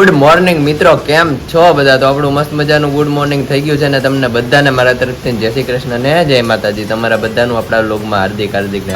Good morning મિત્રો, કેમ છો બધા? તો આપણું મસ્ત મજાનું ગુડ મોર્નિંગ થઈ ગયું છે ને તમને બધાને મારા તરફથી જય શ્રી કૃષ્ણ ને જય માતાજી. તમારા બધાનું આપણા વ્લોગમાં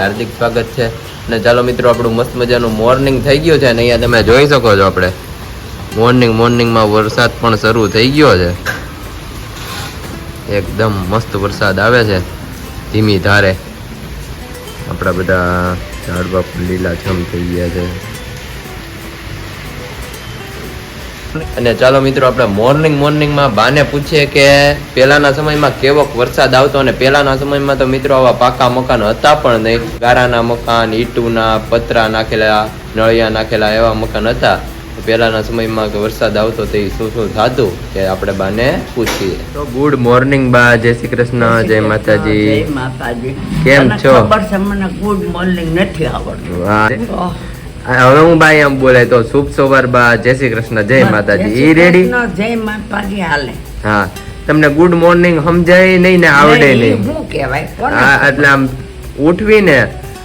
હાર્દિક સ્વાગત છે. અને ચાલો મિત્રો, આપણું મસ્ત મજાનું મોર્નિંગ થઈ ગયું છે અને અહીંયા તમે જોઈ શકો છો આપણે મોર્નિંગમાં વરસાદ પણ શરૂ થઈ ગયો છે. એકદમ મસ્ત વરસાદ આવે છે ધીમી ધારે. આપણા બધા ઝાડવા લીલાછમ થઈ ગયા છે. અને ચાલો મિત્રો, આપણે મોર્નિંગમાં બાને પૂછીએ કે પહેલાના સમયમાં કેવો વરસાદ આવતો. અને પહેલાના સમયમાં તો મિત્રો આવા પાકા મકાન હતા પણ નહીં. ગારાના મકાન, ઈંટુના પતરા નાખેલા, નળિયા નાખેલા એવા મકાન હતા. પહેલાના સમયમાં કે વરસાદ આવતો તે શું થતું કે આપણે બાને પૂછીએ. તો ગુડ મોર્નિંગ બા, જય શ્રી કૃષ્ણ, જય માતાજી. જય માતાજી. કેમ છો? ખબર છે મને ગુડ મોર્નિંગ નથી આવડતું. હવે હું બાઈ એમ બોલે તો શુભ સવાર બા, જય શ્રી કૃષ્ણ, જય માતાજી. ઈ રેડી? જય માતાજી હાલે. હા, તમને ગુડ મોર્નિંગ સમજાય નહીં ને આવડે નહીં. શું કહેવાય? હા, એટલે આમ ઉઠવી ને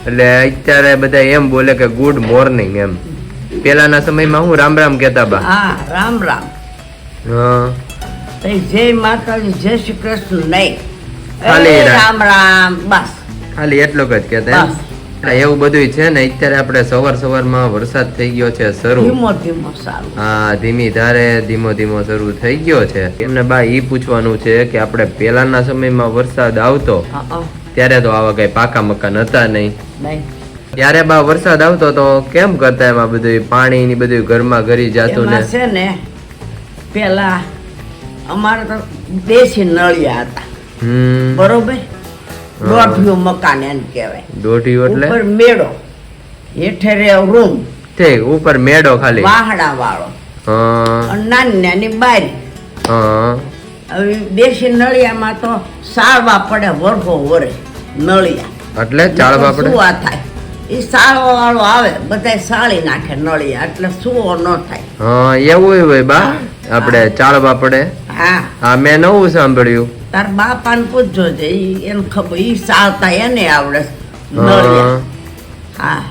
એટલે અત્યારે બધા એમ બોલે કે ગુડ મોર્નિંગ એમ. પેલાના સમયમાં હું રામ રામ કહેતા બા. હા, રામ રામ. હા, જય માતાજી, જય શ્રી કૃષ્ણ નહીં, ખાલી રામ રામ, બસ ખાલી એટલું જ કહેતા એમ. એવું બધું છે ને. અત્યારે આપણે સવારમાં વરસાદ થઈ ગયો છે શરૂ. ધીમો સારું. હા, ધીમી ધારે ધીમો શરૂ થઈ ગયો છે. એમને બા ઈ પૂછવાનું છે કે આપણે પેલાના સમયમાં વરસાદ આવતો ત્યારે તો આવા કઈ પાકા મકાન હતા નહીં. ત્યારે બા વરસાદ આવતો તો કેમ કરતા? એમાં બધું પાણી ની બધું ઘરમાં ઘરી જતું ને છે ને. પેલા અમારે તો દેશી નળિયા હતા. બરોબર. દોઢિયું મકાન એને કહેવાય. દોઢિયું એટલે ઉપર મેડો, હેઠે રે રૂમ, ઠીક, ઉપર મેડો ખાલી વાહડા વાળો, નાની બારી. હવે દેશી નળિયામાં તો સાળવા પડે વરહો વરે નળિયા. એટલે ચાળવા પડે. સુવા થાય એ સાળવા વાળો આવે, બધા સાળી નાખે નળિયા એટલે સુવો ન થાય. હા, એવું હોય બા. આપણે ચાળવા પડે. હા, મેં નવું સાંભળ્યું. તાર બાપાને પૂછજો છે, એને ખબર. ઈ સાળતા એને આવડે નળિયા. હા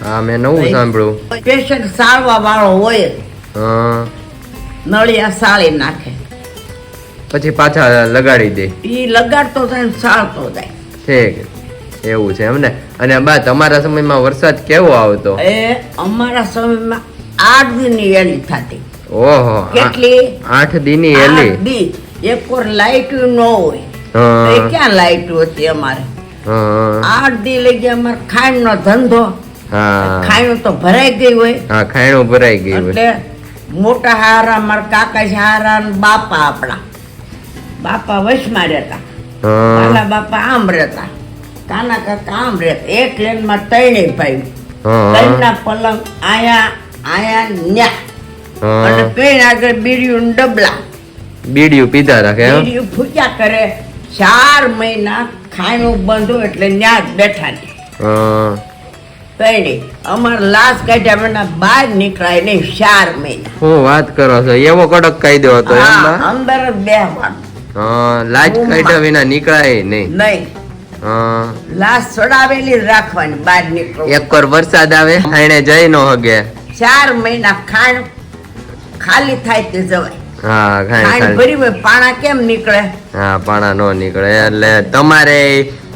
હા, મેં નવું સાંભળ્યું. પેશન્ટ સાળવા વાળો હોય, નળિયા સાળી નાખે, પછી પાછા લગાડી દે. ઈ લગાડતો જાય ને સાળતો જાય. ઠીક, એવું છે એમને. અને બા તમારા સમયમાં વરસાદ કેવો આવતો? અમારા સમયમાં 8 દિનની એલી થતી. ઓહો, કેટલી? 8 દીની એલી. એક વાર લાઈટ ન હોય ક્યાં લાઈટ હતી અમારે. 8 દી લઈ ગયા. અમારે ખાણ નો ધંધો. ખાણું તો ભરાઈ ગઈ હોય. હા, ખાણું ભરાઈ ગયું હોય. એટલે મોટા હારા, મારા કાકા હારા, બાપા આપણા બાપા વચમાં રહેતા, કાલા બાપા આમ રહેતા, કાના કાકા આમ રહેતા. એક લેન માં 3 ભાઈ, 3 ના પલંગ આયા ન્યા. અને પેન આગળ બીડીયું ડબલા. બીડીયું પીધા રાખે, બીડીયું ફૂટ્યા કરે. 4 મહિના ખાણું બંધ હોય એટલે ન્યા જ બેઠા ને. અમારે લાશ કાઢ્યા મહિના બહાર નીકળાય નહીં. 4 મહિના. હું વાત કરો છો? એવો કડક કાયદો હતો? અંદર જ બેહવાનું. લાજ કાઢ્યા વિના નીકળાય નહીં. લાશ ચડાવેલી જ રાખવાની, બહાર નીકળો. એક વાર વરસાદ આવે એને જઈ ન હગે. 4 મહિના ખાણ ખાલી થાય તે જવાય. હા, ખાણ ભરી હોય. પાણા કેમ નીકળે? હા, પાણા નો નીકળે. એટલે તમારે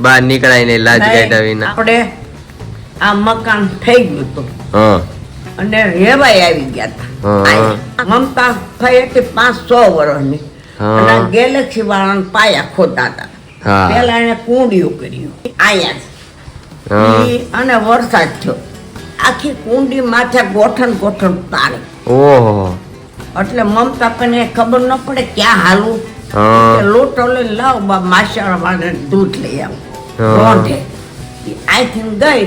બહાર નીકળાય નહીં લાજ કાઢ્યા વિના. આપણે આ મકાન થઈ ગયું હતું અને રેવાય આવી ગયા હતા. મમતા થઈ હતી 500 વર્ષની. અને ગેલેક્સી વાળાને પાયા ખોદતા હતા. પેલા એને કુંડિયું કર્યું આયા અને વરસાદ થયો. આખી કુંડી માથે ગોઠણ તાણી. ઓહો, એટલે મમતા પણ ખબર ન પડે ક્યાં હાલવું. લોટો લઈને લાવ બા, માસા વાળા દૂધ લઈ આવું. આઈથી ગઈ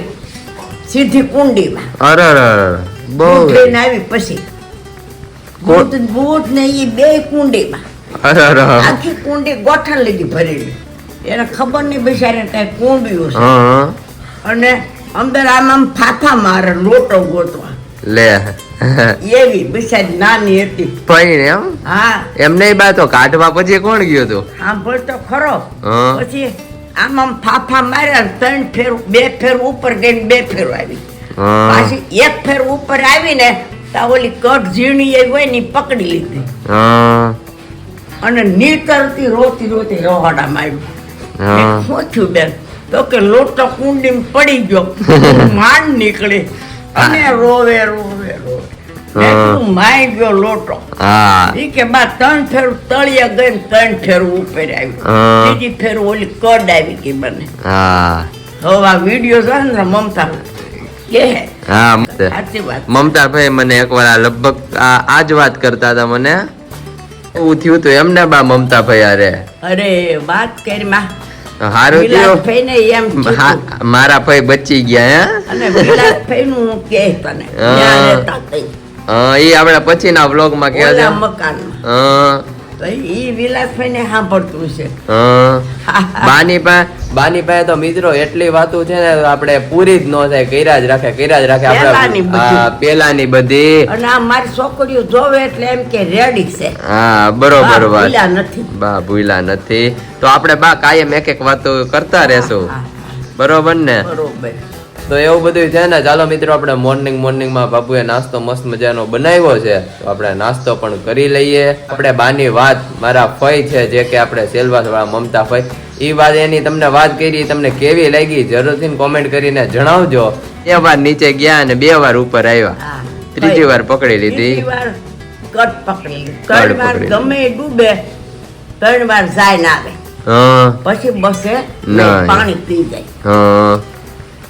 સીધી કુંડીમાં. દૂધ લઈને આવી. પછી બૂટ ને એ 2 કુંડીમાં. આખી કુંડી ગોઠણ લીધી ભરેલી. એને ખબર નહીં બિચારી કઈ કુંડિયું છે. અને અંદર આમ ફાફા મારે લોટો ગોતવા લે. એવી બિચારી નાની હતી. એમ? હા, એમ નહીં બા. તો કાઢવા પછી કોણ ગયો તો? સાંભળ તો ખરો. પછી આમ ફાફા માર્યા. 3 ફેર, 2 ફેર ઉપર ગઈ, 2 ફેર આવી. પાછી 1 ફેર ઉપર આવી ને તા ઓલી કટ ઝીણી એવી હોય ને ઈ પકડી લીધી હા અને નીતરતી રોતી રોતી રવાડામાં હા. આવી શું થયું બેન તો કે લોટો કુંડીમાં પડી ગયો માંડ નીકળી અને રોવે રોવે રોવે મેં કીધું માય ગયો લોટો હા ઈ કે બા 3 ફેર તળિયા ગઈ ને 3 ફેર ઉપર આવી હા. બીજી ફેર ઓલી કડ આવી ગઈ બને હા હવે આ વિડીયો છે ને મમતા કે હા સાચી વાત મમતાભાઈ મને એકવાર આ લગભગ આ જ વાત કરતા હતા મને એવું થયું હતું એમને બા મમતાભાઈ અરે અરે વાત કરી માં હારું થયું વિલાસભાઈને એમ કીધું. મારા ભાઈ બચી ગયા અને વિલાસભાઈનું હું કહે તને હા. ત્યાં રહેતા તઈ. હે એ આપણે પછીના વ્લોગ માં કહે છે ઓલા મકાનમાં હા તો ઈ વિલાસભાઈને સાંભળતું છે હા બાની પાસે તો મિત્રો એટલી વાતો છે ને આપણે પૂરી જ ન થાય કર્યા જ રાખે પહેલાની આપણે બધી. પેલાની બધી અને આ મારી છોકરીઓ જોવે એટલે એમ કે રેડી છે હા બરોબર બા વાત ભૂલ્યા નથી બા ભૂલા નથી તો આપણે બા કાયમ એક એક વાતો કરતા રહેશું હા, બરોબર ને બરોબર તો એવું બધું છે ને ચાલો મિત્રો આપણે મોર્નિંગ માં બાપુએ નાસ્તો મસ્ત મજાનો બનાવ્યો છે તો આપણે નાસ્તો પણ કરી લઈએ આપણે બાની વાત મારા ફઈ છે જે કે આપણે સેલવાસ વાળા મમતા ફઈ ઈ વાત એની તમને વાત કરી તમને કેવી લાગી જરૂરથી કોમેન્ટ કરીને જણાવજો બે વાર નીચે ગયા અને 2 વાર ઉપર આવ્યા હા. ત્રીજી વાર પકડી લીધી ત્રીજી વાર કટ પકડી લીધી. કટ 3 વાર પકડી. ગમે એ ડૂબે 3 વાર જાય ના આવે હા પછી બસે નહીં. પાણી પી જાય હા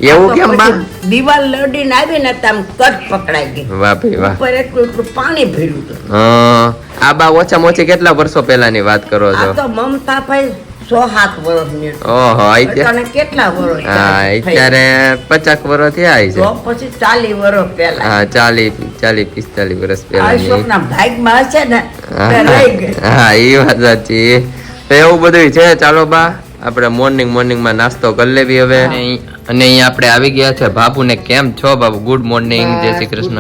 એવું તો કેમ બા પછી દિવાલ લડીને આવી ને તમ કટ પકડાઈ ગઈ વાહ ભાઈ વાહ ઉપર એટલું પાણી ભર્યું હતું હા આ બા ઓછામાં ઓછી કેટલા વર્ષો પહેલાની વાત કરો છો આ તો મમતાભાઈ 6-7 વર્ષની હતી. ઓહો અત્યારે તને કેટલા વર્ષ હા થયા? અત્યારે 50 વર્ષ થયા છે તો પછી 40 વર્ષ પહેલા હા 40-45 વર્ષ આ પહેલા અશોકના ભાગમાં હશે ને તે રહી ગઈ. હા એ વાત સાચી તો એવું બધું છે ચાલો બા આપણે મોર્નિંગ માં નાસ્તો કરી લેવી હવે અને અહીંયા આપણે આવી ગયા છે બાપુ ને કેમ છો બાબુ ગુડ મોર્નિંગ જય શ્રી કૃષ્ણ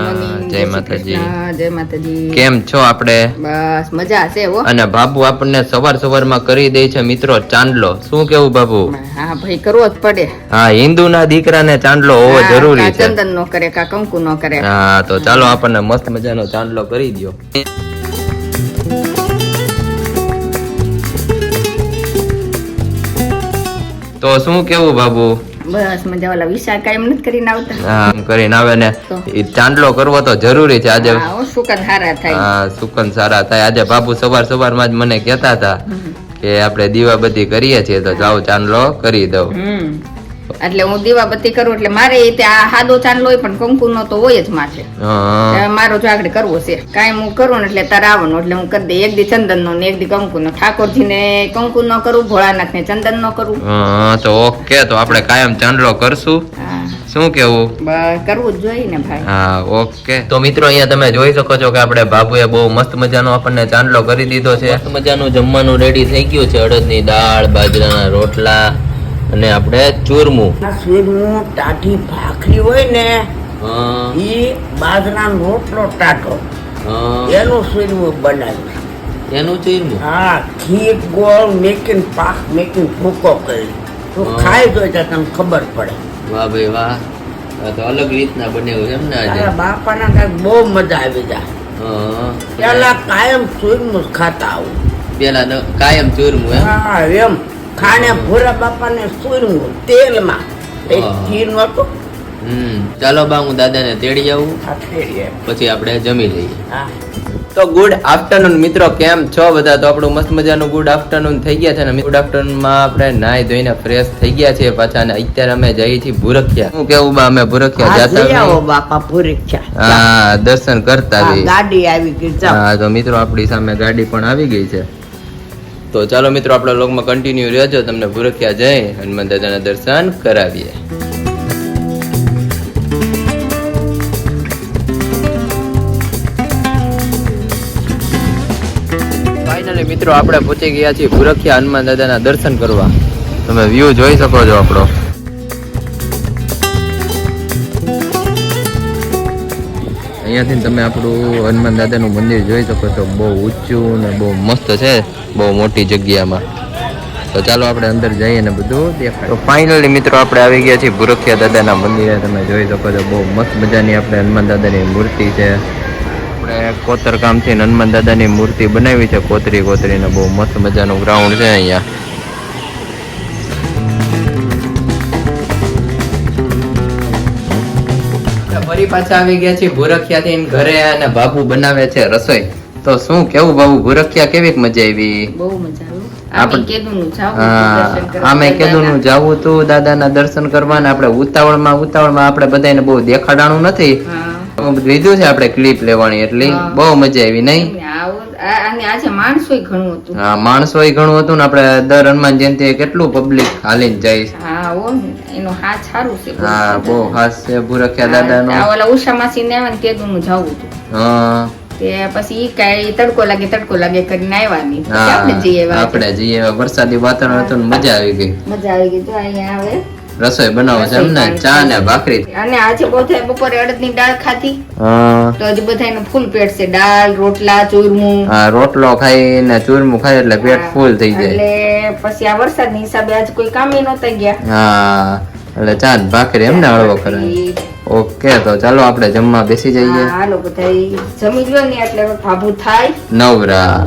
જય માતાજી જય માતાજી કેમ છો આપણે બસ મજા છે હો અને બાપુ આપણને સવારમાં કરી દે છે મિત્રો ચાંદલો શું કેવું બાપુ હા ભાઈ કરવો જ પડે હા હિન્દુના દીકરાને ચાંદલો હોવો હા, જરૂરી કા છે ચંદન નો કરે કા કંકુ નો કરે હા તો ચાલો આપણને મસ્ત મજાનો ચાંદલો કરી દો તો શું કેવું બાબુ બસ મજા ઓલા વિશાળ કાયમ નથી કરીને આવતા હા એમ કરીને આવે ને તો? ઈ ચાંદલો કરવો તો જરૂરી છે આજે હા, હો, સુકન હારા થાય હા સુકન સારા થાય આજે બાપુ સવારમાં જ મને કહેતા હતા કે આપણે દીવાબત્તી કરીએ છીએ તો જાઓ ચાંદલો કરી દઉં એટલે હું દીવાબત્તી કરું એટલે મારે એ આ સાદો ચાંદલો હોય પણ કંકુ નો તો હોય જ માથે હા મારો જો આગળ કરવો છે કાયમ હું કરું ને એટલે તારે આવવાનું એટલે હું કરી દે એક દી ચંદન નો ને એક દી કંકુ નો ઠાકોરજી ને કંકુ નો કરું ભોળાનાથ ને ચંદન નો કરું હા તો ઓકે તો આપણે કાયમ ચાંદલો કરશું હા શું કેવું બસ કરવું જ જોઈએ ને ભાઈ હા ઓકે તો મિત્રો અહીંયા તમે જોઈ શકો છો કે આપણે બાબુએ બહુ મસ્ત મજાનો આપણને ચાંદલો કરી દીધો છે મસ્ત મજાનું જમવાનું રેડી થઈ ગયું છે અડદની દાળ બાજરાના રોટલા અને આપણે ચૂરમું આ શીરનું ટાઢી ભાખરી હોય ને ઈ બાજરાનો રોટલો ટાઢો એનું શીરવું બનાવ્યું એનું ચૂરમું હા ઘી ગોળ મેકીને પાક મેકીને ભૂકો કરી તું ખાઈ જોઈ તો તને ખબર પડે વાહ ભાઈ વાહ આ તો અલગ રીતના બનાવ્યું એમ ને આજે તારા બાપાના કાંઈક બહુ મજા આવી જાય પેલા કાયમ શીરનું જ ખાતા આવું પેલા કાયમ ચૂરમું એમ હા એમ ખાણે ભૂરા બાપાને શીરનું તેલમાં એ હા. ઘી નહોતું ચાલો બા હું દાદાને તેડી આવું આ ફેરીએ. પછી આપણે જમી લઈએ હા તો ગુડ આફ્ટરનૂન મિત્રો કેમ છો બધા તો આપણું મસ્ત મજાનું ગુડ આફ્ટરનૂન થઈ ગયા છે ને ગુડ આફ્ટરનૂન માં આપણે નાઈ ધોઈને ફ્રેશ થઈ ગયા છીએ પાછા અને અત્યારે અમે જઈએ છીએ ભૂરખિયા શું કેવું બા અમે ભૂરખિયા આ જતા જઈ આવો નહીં? બાપા પરીક્ષા હા દર્શન કરતા હા, આવી ગાડી આવી ગઈ જાઓ. હા તો મિત્રો આપણી સામે ગાડી પણ આવી ગઈ છે તો ચાલો મિત્રો આપણા લોગમાં કન્ટિન્યુ રહેજો તમને ભૂરખિયા જઈ હનુમાન દાદાના દર્શન કરાવીએ ફાઇનલી મિત્રો આપણે પહોંચી ગયા છીએ ભૂરખિયા હનુમાન દાદાના દર્શન કરવા તમે વ્યૂ જોઈ શકો છો આપણો અહીંયાથી તમે આપણું હનુમાન દાદાનું મંદિર જોઈ શકો છો બહુ ઊંચું ને બહુ મસ્ત છે બહુ મોટી જગ્યામાં તો ચાલો આપણે અંદર જઈએ ને બધું દેખાય તો ફાઇનલી મિત્રો આપણે આવી ગયા છીએ ભૂરખિયા દાદાના મંદિરે તમે જોઈ શકો છો બહુ મસ્ત મજાની આપણે હનુમાન દાદાની મૂર્તિ છે આપણે કોતરકામથી હનુમાન દાદાની મૂર્તિ બનાવી છે, કોતરીને બહુ મસ્ત મજાનું ગ્રાઉન્ડ છે અહીંયા. ફરી પાછા આવી ગયા છીએ ભૂરખિયાથી ઘરે અને બાબુ બનાવે છે રસોઈ. તો શું કેવું બાબુ, ભૂરખિયા કેવીક મજા આવી? બહુ મજા આવી. આમે કેદુનું જાવું તું દાદાના દર્શન કરવા ને આપણે ઉતાવળમાં આપણે બધાને બહુ દેખાડાણું નથી. લીધું છે આપણે ક્લિપ લેવાની, એટલે બહુ મજા આવી નહીં? આજે માણસોય ઘણું હતું. હા, માણસોય ઘણું હતું ને આપણે દર હનુમાન જયંતિ કેટલું પબ્લિક હાલીને જાય. હા, એનો હાથ સારું છે. હા, બહુ ખાસ છે ભૂરખિયા દાદાનો. ઓલા ઉષા માસી ને આવે ને કેદુનું જાવું હતું. હા, તે પછી ઈ કાંઈ તડકો લાગે કરીને આવ્યા નહીં. આપણે જઈએ વરસાદી વાતાવરણ હતું ને મજા આવી ગઈ. તો અહીંયા આવે રસોઈ બનાવો છે એમ ને, ચા ને ભાખરી. અને આજે બધા બપોરે અડદની દાળ ખાધી, તો હજી બધાને ફૂલ પેટ છે. દાળ, રોટલા, ચૂરમું. હા, રોટલો ખાઈ ને ચૂરમું ખાય એટલે પેટ ફૂલ થઈ જાય. એટલે પછી આ વરસાદની હિસાબે આજ કોઈ કામે નહોતા ગયા. હા, એટલે ચા ને ભાખરી એમ ને હળવો કરે. ઓકે, તો ચાલો આપણે જમવા બેસી જઈએ. હાલો બધા જમી લો ને એટલે ભાભું થાય નવરા.